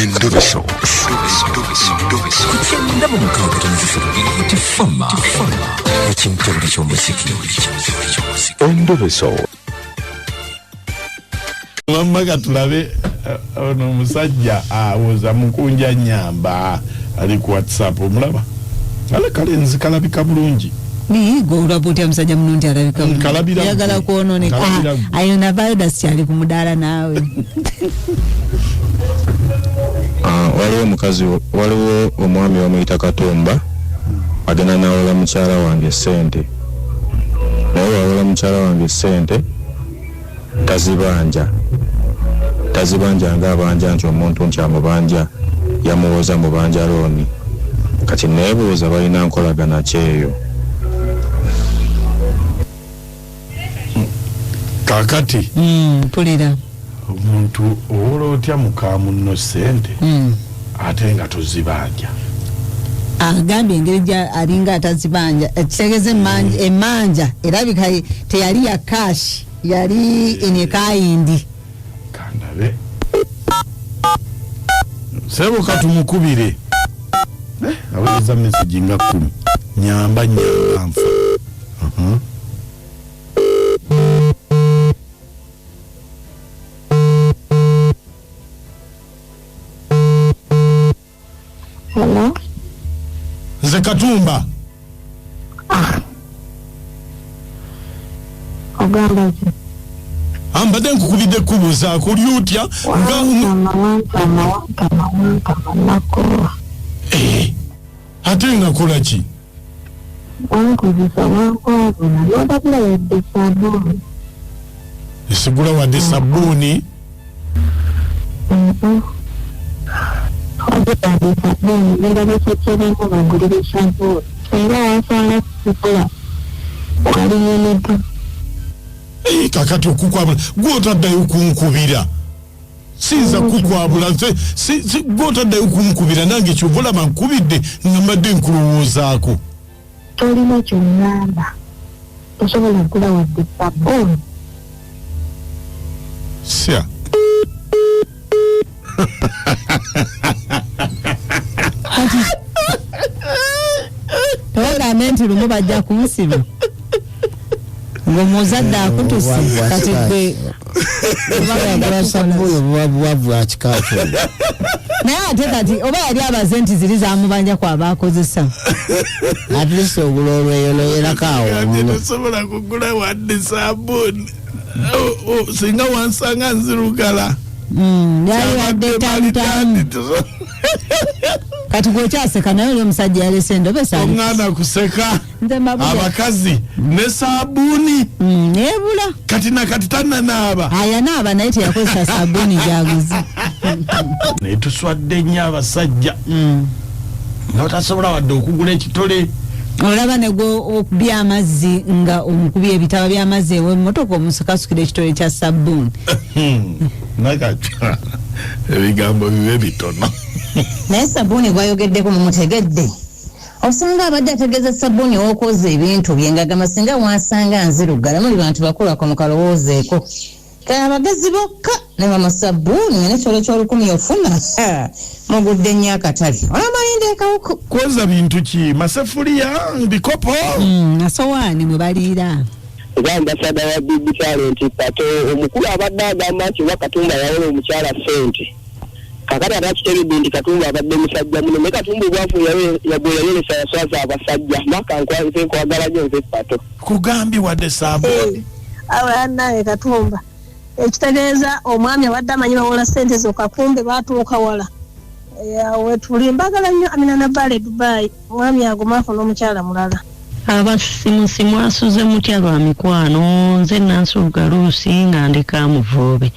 Endobeso. Kutenda mu mukaaga tanzifuna tifama. Ekintabuli ky'omuziki. Endobeso. Mamaga tulabe ono Omusajja awoza Mukunja nyamba ali ku WhatsApp omulaba. Ale kalenzi kalabika bulungi. Ni go ulapoti Omusajja mulungi alabika bulungi. Njagala kuononeka. Ayona virus ali kumudala nawe. Waliwo mukazi waliwo omwami omuyita Katumba agenda nawola mukyala wange Sente. Naye wawola mukyala wange Sente tazibanja ng'abanja nti omuntu nkyamubanja yamuwoza mubanja looni kati neebuuza balina nkolagana kyeyo. Kakati pulira omuntu owola otya muka munno Sente ate nga tozibanja agambye engeri alinga atazibanja ekitegeeze emanja erabika teyali ya cash yali enekayindi kandabe sebo katumukubire aweza message nga 10 nyamba nfa Hello? Nze Katumba. Ogamba ki? Ambadde nkukubidde kubuuza kuli otya nga ate nga kola ki? Esigula wadde sabbuuni? Kakati okukwabula gw'otaddayo kunkubira sinza kukwabula gw'otaddayo kunkubira nange kyobulaba nkubidde nga mbadde nkulowoozaako tolina kyongamba tosobola kugula wadde sabbuuni sya togambe nti lumu bajja kunsiba ng'omuzadde akutusi kati gwe buwavu akikaafu naye ate kati oba yali abaze nti ziri zamubanja kwaba akozesa atlist ogula olweyo erakaawo tosobola kugula wadde sabbuuni singa wansanga nzirugala yali wadde tamutamu kati gwokyaseka naye oli omusajja yalese Endobeso omwana kuseka abakazi ne sabbuuni nebula kati nakati tananaaba ayanaaba naye teyakozesa sabbuuni gyaguzi naye tuswadde nnyo abasajja notasobola wadde okugula ekitole olaba negwo okubya amazzi nga omukubya ebitaba by'amazzi ew'emmotoka omusikasukira ekitole kya sabbuuni nakaca ebigambo bibe bitono naye sabbuuni gwayogeddeko mumutegedde osanga abadde ategeeza sabbuuni w'okoza ebintu bye ng'agamba singa wansanga nzirugala muli bantu bakulako mukalowoozeeko kale abagezi bokka ne bama sabbuuni nga nekyolo ky'olukumi ofuna mugudde nnyo akatale olamayinda ekawuko kwoza bintu ki masefuliya bikopo nasowaani mwe baliira Ambasada wa Big Talent Pato omukulu abadde agamba nti Katumba yawola omukyala Sente kakati atakitegeedde nti Katumba abadde musajja muno naye Katumba obwavu yayolesa yaswaza abasajja maka nkwanze nkwagala gyo nze Pato kugambi wadde sabbuuni naye Katumba ekitegeeza omwami abadde amanyi bawola sente zokka kumbe baatuuka wala wetuli mbagala nnyo Amina na Bale Dubai omwami aguma afuna omukyala mulala abasimusimu asuze mutya lwa mikwano nze Nansuga Luusi nga ndika Muvoobe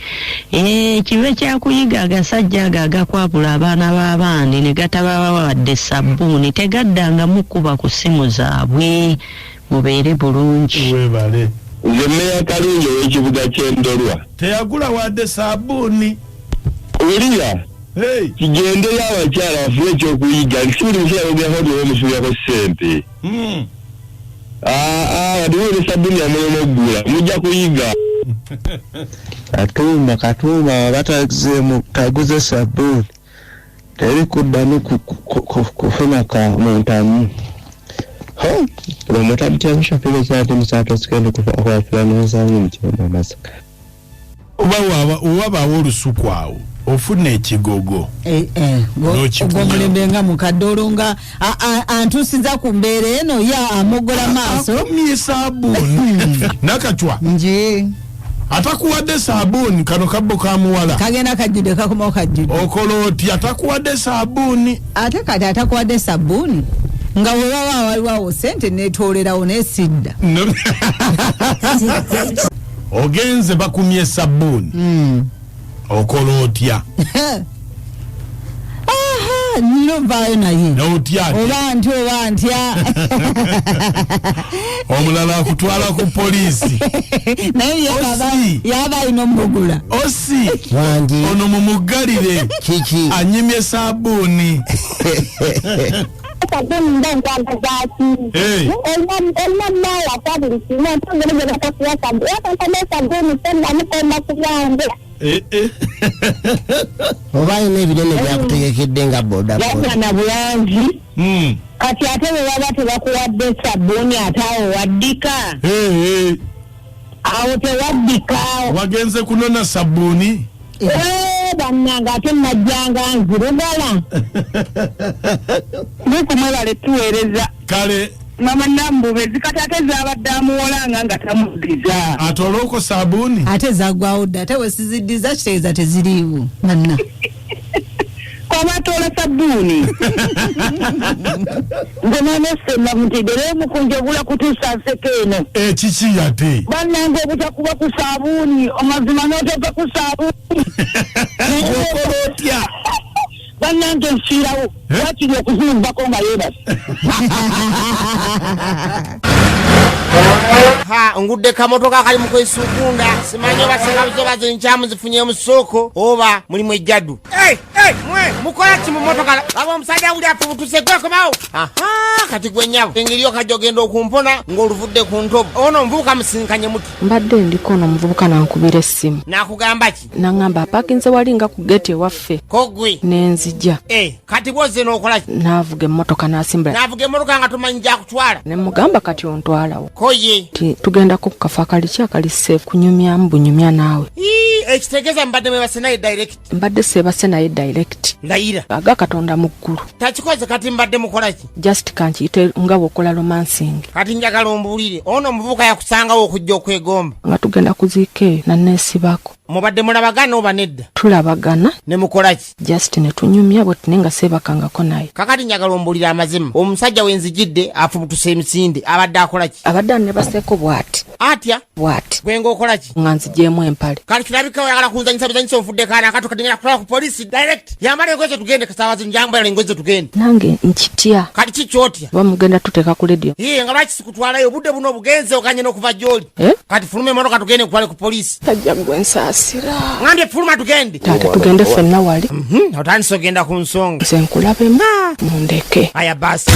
kibe kyakuyiga agasajja ago agakwabula abaana b'abandi ne gataba wadde sabbuuni tegaddanga mukuba ku ssimu zaabwe mubeere bulungi webale nze Meya Kalungi ow'ekibuga ky'Endolwa teyagula wadde sabbuuni Uriya kigendeyo abakyala bafune ekyokuyiga nsuuli mukyala ogeraho omusubirako ssente wadiwo ne sabbuuni yamulimu okugula mujja kuyiga Katumba bataguze sabbuuni teri kuddamu kufuna ka montamu lomutadde mushapire kyati musato sikende kufa n'ensanyi mu kibuga masaka waba olusuku awo ofuna ekigogo omulembe nga mukadolo nga antusiza ku mbeera eno ya amogola maaso akomye sabuni nakatwa nje atakuwadde sabuni kano kabbo kamuwala kagenda kajjude kakoma kajjude okoloti atakuwadde sabuni ate kati atakuwadde sabuni nga wewawa waliwawo sente netolerawo nesidda ogenze bakumye sabuni okolotya nilovaayo naye oba ntya omulala akutwala ku polisi naye yaba alina omugula osi ono mumugalire kiki anyimye sabuni oba alina ebinene byakutegekedde nga bodaboda bulanzi kati ate bwe baba tebakuwadde sabuni ate awo waddika awo tewaddika wagenze kunona sabuni bannanga ate najjanga nzirugala nikumwebale tuweereza kale mama nambube zikatate zabadde amuwolanga nga tamuddiza ate olwoko sabuni ate zagwawo dda ate wesiziddiza kitegeeza teziriiwo manna kwamatola sabuni nze nanesemba mutigere mukunja ogula kutuusa nseko eno kiki yate bannanga obutakuba ku sabuni amazima n'otoka ku sabuni okolotya bannange nfiirawo wakiri okuzimbako nga yeebase ngudde kamotoka kali mukwesukunda simanyi basengabizobaze nkyamu zifunye mu ssoko oba mulimu ejjaddu mwe mukola ki mu motoka aba omusajja uli afubutuse gwekomawo kati gwe nnyabo engeriyo kajja ogenda okumpona ng'oluvudde ku ntobo ono omuvubuka musinkanye muti mbadde ndiko ono omuvubuka nankubira essimu nakugamba ki naŋŋamba apakinze wali nga ku geti ewaffe kogwe nenzija kati bwozze n'okola ki naavuga emmotoka n'asimbula naavuga emmotoka nga tomanyi gyakutwala ne mugamba kati ontwalawo koye tugendako ku kafa kaliki akali safe kunyumyamu bunyumya naawe ekitegeeza mbadde mwebase naye direct mbadde seebase naye direct ndayira aga katonda mu ggulu takikoze kati mbadde mukola ki just kankiyite nga bw'okola romancing kati njagala ombuulire ono omuvubuka yakusangawo okujja okwegomba nga tugenda kuziika eyo nanneesibako mubadde mulabagana oba nedda tulabagana ne mukola ki just ne tunyumya bwe tune nga seebakangako naye kakati njagala ombuulire amazima omusajja wenzijidde afubutuse emisinde abadde akola ki abadde anebaseeko bw'ati atya bw'ati gwe ng'okola ki nga nzigyemu empale kati kirabika oyagala kunzanyisa buzanyisa onfudde kaana akato kati ngenda kutwala ku polisi direct yambala engoye tugende kasaawazi njambala engoye tugende nange nkitya kati kikyotya oba mugenda tuteeka ku ledio nga lwaki sikutwalayo obudde buno obugenze okanye n'okuva gy'oli kati fuluma emotoka tugende kutwale ku polisi tajja gwe nsaasira ngambye fuluma tugende taate tugende ffenna wali otandise ogenda ku nsonga nze nkulabemu mundeke aya basi